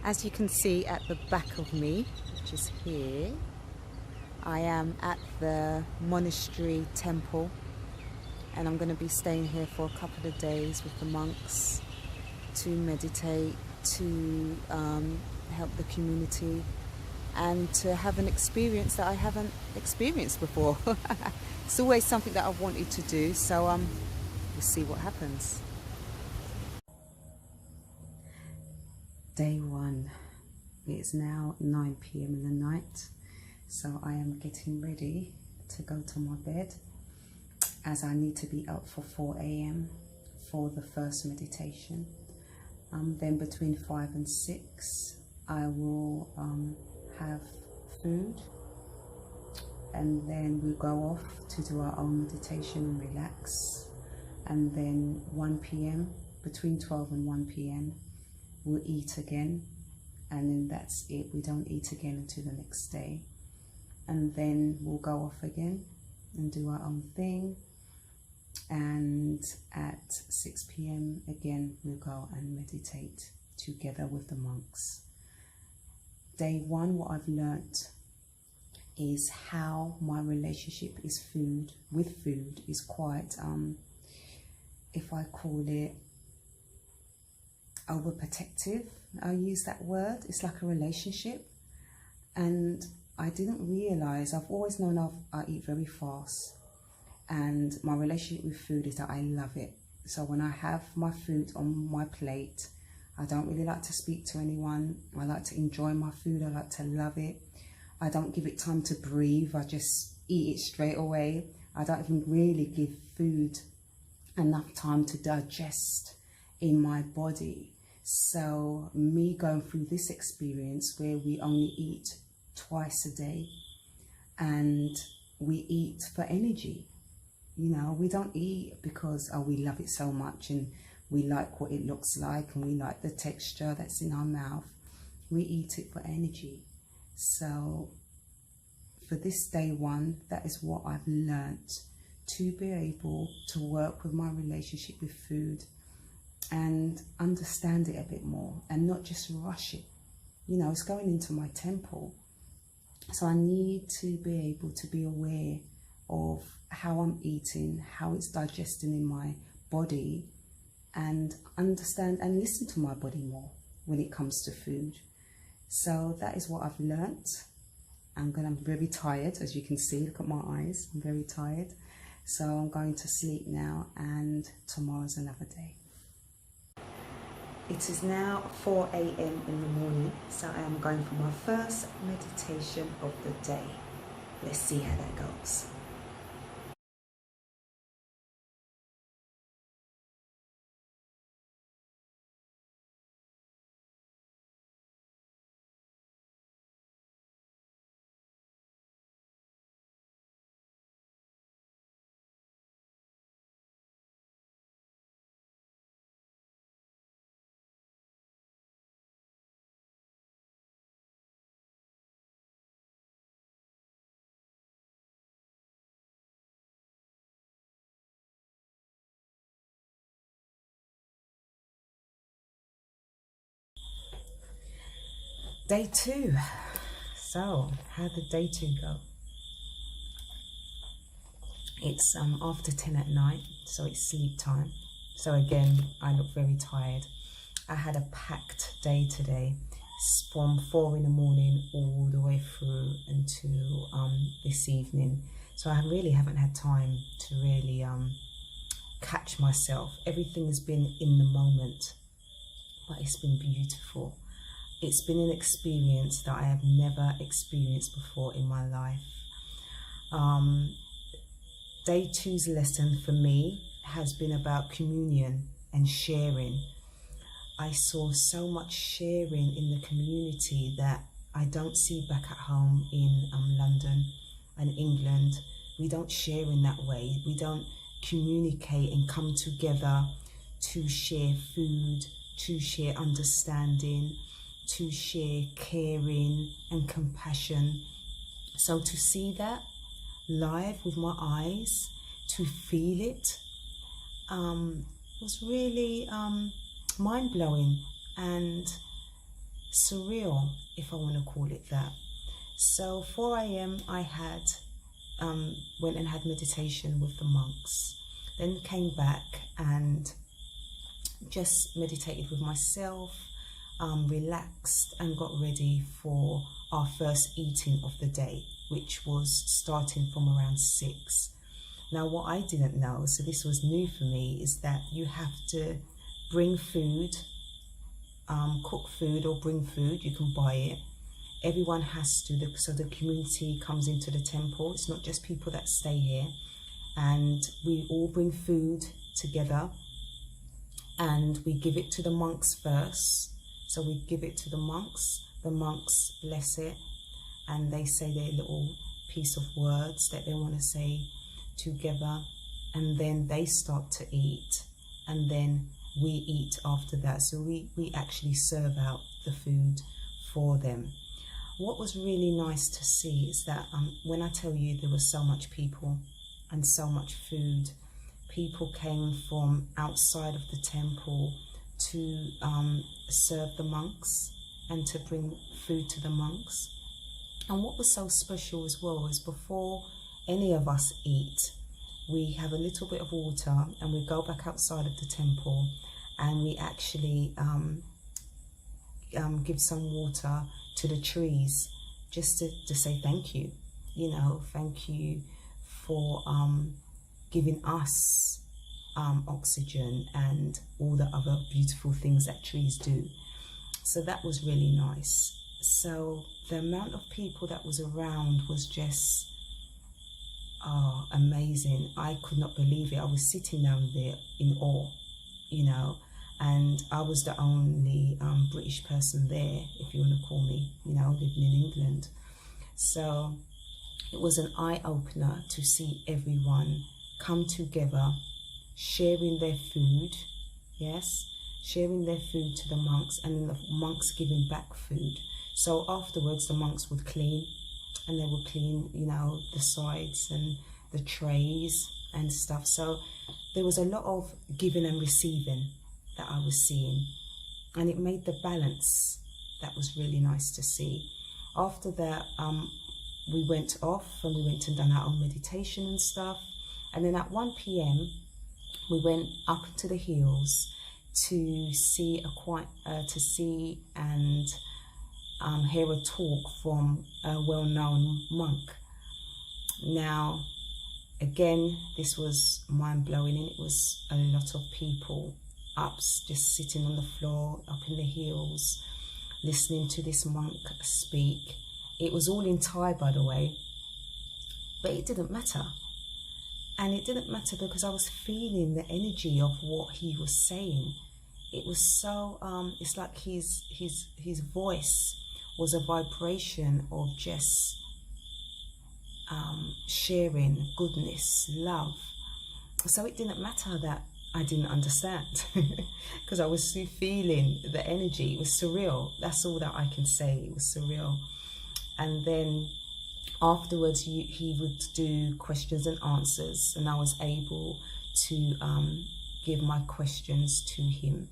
As you can see at the back of me, which is here, I am at the monastery temple, and I'm going to be staying here for a couple of days with the monks to meditate, to help the community, and to have an experience that I haven't experienced before. It's always something that I've wanted to do, so we'll see what happens. Day one. It's now 9 p.m. in the night, so I am getting ready to go to my bed, as I need to be up for 4 a.m. for the first meditation. Then between 5 and 6 I will have food, and then we go off to do our own meditation and relax. And then 1 p.m, between 12 and 1 p.m, we'll eat again, and then that's it. We don't eat again until the next day, and then we'll go off again and do our own thing. And at 6 p.m. again we'll go and meditate together with the monks. Day one, what I've learnt is how my relationship with food is quite, if I call it overprotective, I'll use that word. It's like a relationship, and I didn't realise, I've always known I eat very fast, and my relationship with food is that I love it. So when I have my food on my plate, I don't really like to speak to anyone. I like to enjoy my food. I like to love it. I don't give it time to breathe. I just eat it straight away. I don't even really give food enough time to digest in my body. So me going through this experience where we only eat twice a day, and we eat for energy. You know, we don't eat because, oh, we love it so much and we like what it looks like and we like the texture that's in our mouth. We eat it for energy. So for this day one, that is what I've learnt, to be able to work with my relationship with food and understand it a bit more and not just rush it. You know, it's going into my temple. So I need to be able to be aware of how I'm eating, how it's digesting in my body, and understand and listen to my body more when it comes to food. So that is what I've learnt. I'm very tired, as you can see. Look at my eyes, I'm very tired. So I'm going to sleep now, and tomorrow's another day. It is now 4 a.m. in the morning, so I am going for my first meditation of the day. Let's see how that goes. Day two. So, how did day two go? It's after 10 at night, so it's sleep time. So again, I look very tired. I had a packed day today, from 4 in the morning all the way through until this evening. So I really haven't had time to really catch myself. Everything has been in the moment, but it's been beautiful. It's been an experience that I have never experienced before in my life. Day two's lesson for me has been about communion and sharing. I saw so much sharing in the community that I don't see back at home in London and England. We don't share in that way. We don't communicate and come together to share food, to share understanding, to share caring and compassion. So to see that live with my eyes, to feel it, was really mind-blowing, and surreal, if I want to call it that. So 4 a.m. I had went and had meditation with the monks, then came back and just meditated with myself, relaxed, and got ready for our first eating of the day, which was starting from around 6. Now, what I didn't know, so this was new for me, is that you have to bring food, cook food or bring food. You can buy it. Everyone has to, so the community comes into the temple. It's not just people that stay here. And we all bring food together and we give it to the monks first. So we give it to the monks bless it, and they say their little piece of words that they want to say together, and then they start to eat, and then we eat after that. So we actually serve out the food for them. What was really nice to see is that when I tell you there was so much people and so much food, people came from outside of the temple to serve the monks and to bring food to the monks. And what was so special as well is before any of us eat, we have a little bit of water and we go back outside of the temple and we actually give some water to the trees just to say thank you. You know, thank you for giving us oxygen and all the other beautiful things that trees do. So that was really nice. So the amount of people that was around was just amazing. I could not believe it. I was sitting down there in awe, you know, and I was the only British person there, if you want to call me, you know, living in England. So it was an eye-opener to see everyone come together, sharing their food, yes, sharing their food to the monks, and then the monks giving back food. So afterwards the monks would clean, and they would clean, you know, the sides and the trays and stuff. So there was a lot of giving and receiving that I was seeing, and it made the balance that was really nice to see. After that, we went off and we went and done our own meditation and stuff, and then at 1 p.m. we went up to the hills to see and hear a talk from a well-known monk. Now, again, this was mind-blowing, and it was a lot of people up, just sitting on the floor, up in the hills, listening to this monk speak. It was all in Thai, by the way, but it didn't matter. And it didn't matter because I was feeling the energy of what he was saying. It was so, it's like his voice was a vibration of just sharing goodness, love. So it didn't matter that I didn't understand because I was feeling the energy. It was surreal. That's all that I can say. It was surreal. And then afterwards he would do questions and answers, and I was able to give my questions to him.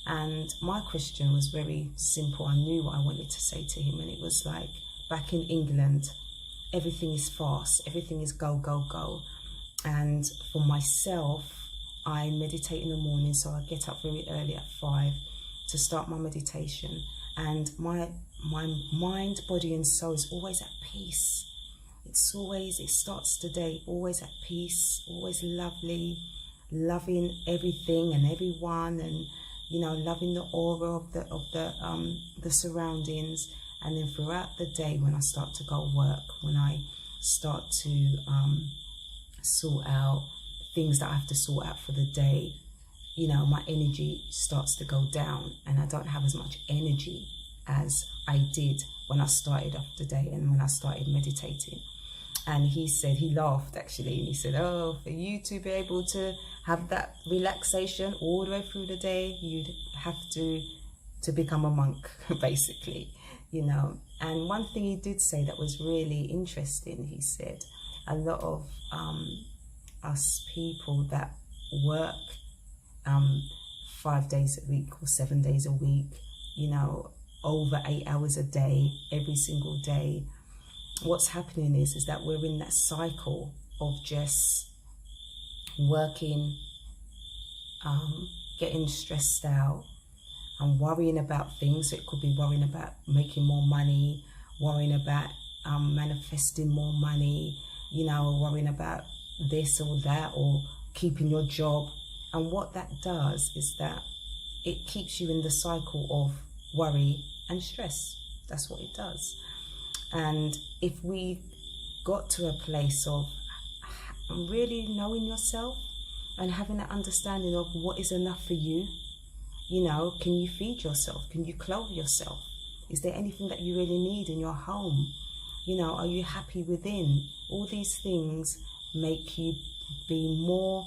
And my question was very simple. I knew what I wanted to say to him, and it was like, back in England, everything is fast, everything is go, go, go. And for myself, I meditate in the morning, so I get up very early at 5 to start my meditation. And my mind, body and soul is always at peace. It starts the day always at peace, always lovely, loving everything and everyone, and you know, loving the aura of the surroundings. And then throughout the day, when I start to go work, when I start to sort out things that I have to sort out for the day, you know, my energy starts to go down, and I don't have as much energy as I did when I started off the day and when I started meditating. And he said, he laughed actually, and he said, oh, for you to be able to have that relaxation all the way through the day, you'd have to become a monk, basically, you know. And one thing he did say that was really interesting, he said, a lot of us people that work 5 days a week or 7 days a week, you know, over 8 hours a day, every single day, what's happening is that we're in that cycle of just working, getting stressed out and worrying about things. It could be worrying about making more money, worrying about manifesting more money, you know, worrying about this or that, or keeping your job. And what that does is that it keeps you in the cycle of worry and stress. That's what it does. And if we got to a place of really knowing yourself and having that understanding of what is enough for you, you know, can you feed yourself? Can you clothe yourself? Is there anything that you really need in your home? You know, are you happy within? All these things make you be more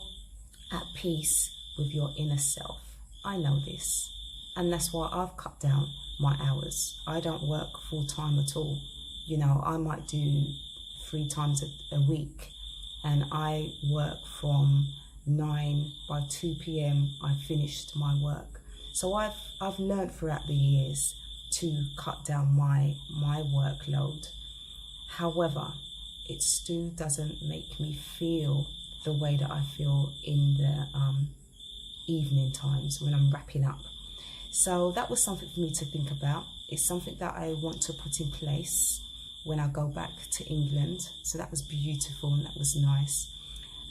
at peace with your inner self. I know this. And that's why I've cut down my hours. I don't work full time at all. You know, I might do 3 times a week, and I work from 9. By 2 p.m. I finished my work. So I've learned throughout the years to cut down my workload. However, it still doesn't make me feel the way that I feel in the evening times when I'm wrapping up. So that was something for me to think about. It's something that I want to put in place when I go back to England. So that was beautiful and that was nice.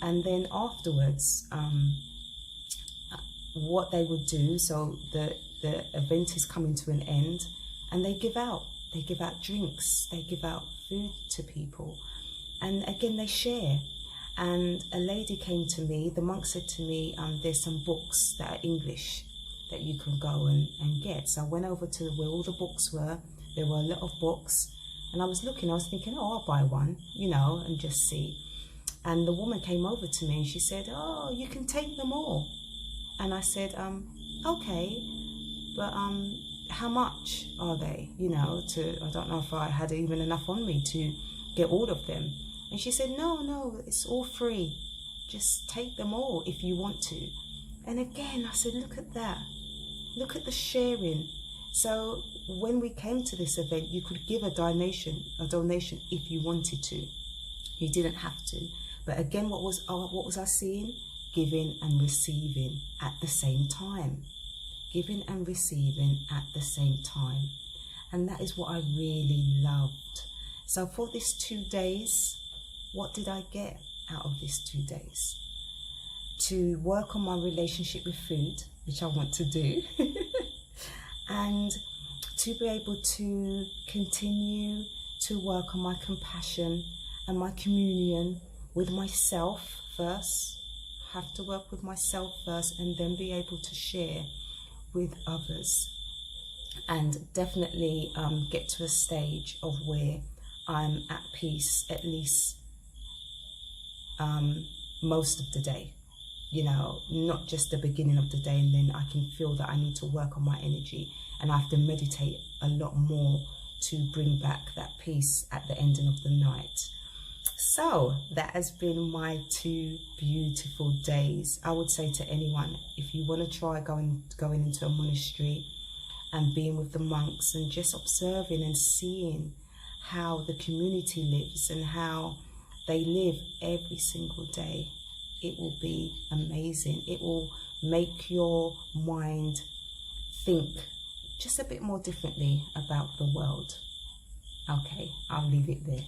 And then afterwards, what they would do, so the event is coming to an end, and they give out drinks, they give out food to people, and again they share. And a lady came to me, the monk said to me, there's some books that are English that you can go and get. So I went over to where all the books were. There were a lot of books, and I was thinking, oh, I'll buy one, you know, and just see. And the woman came over to me and she said, oh, you can take them all. And I said, okay, but how much are they? You know, I don't know if I had even enough on me to get all of them. And she said, no, it's all free. Just take them all if you want to. And again, I said, look at that. Look at the sharing. So when we came to this event, you could give a donation if you wanted to. You didn't have to. But again, what was I seeing? Giving and receiving at the same time. Giving and receiving at the same time. And that is what I really loved. So for these 2 days, what did I get out of these 2 days? To work on my relationship with food, which I want to do. And to be able to continue to work on my compassion and my communion with myself first. Have to work with myself first and then be able to share with others. And definitely get to a stage of where I'm at peace, at least most of the day. You know, not just the beginning of the day, and then I can feel that I need to work on my energy and I have to meditate a lot more to bring back that peace at the ending of the night. So that has been my 2 beautiful days. I would say to anyone, if you want to try going into a monastery and being with the monks and just observing and seeing how the community lives and how they live every single day, it will be amazing. It will make your mind think just a bit more differently about the world. Okay, I'll leave it there.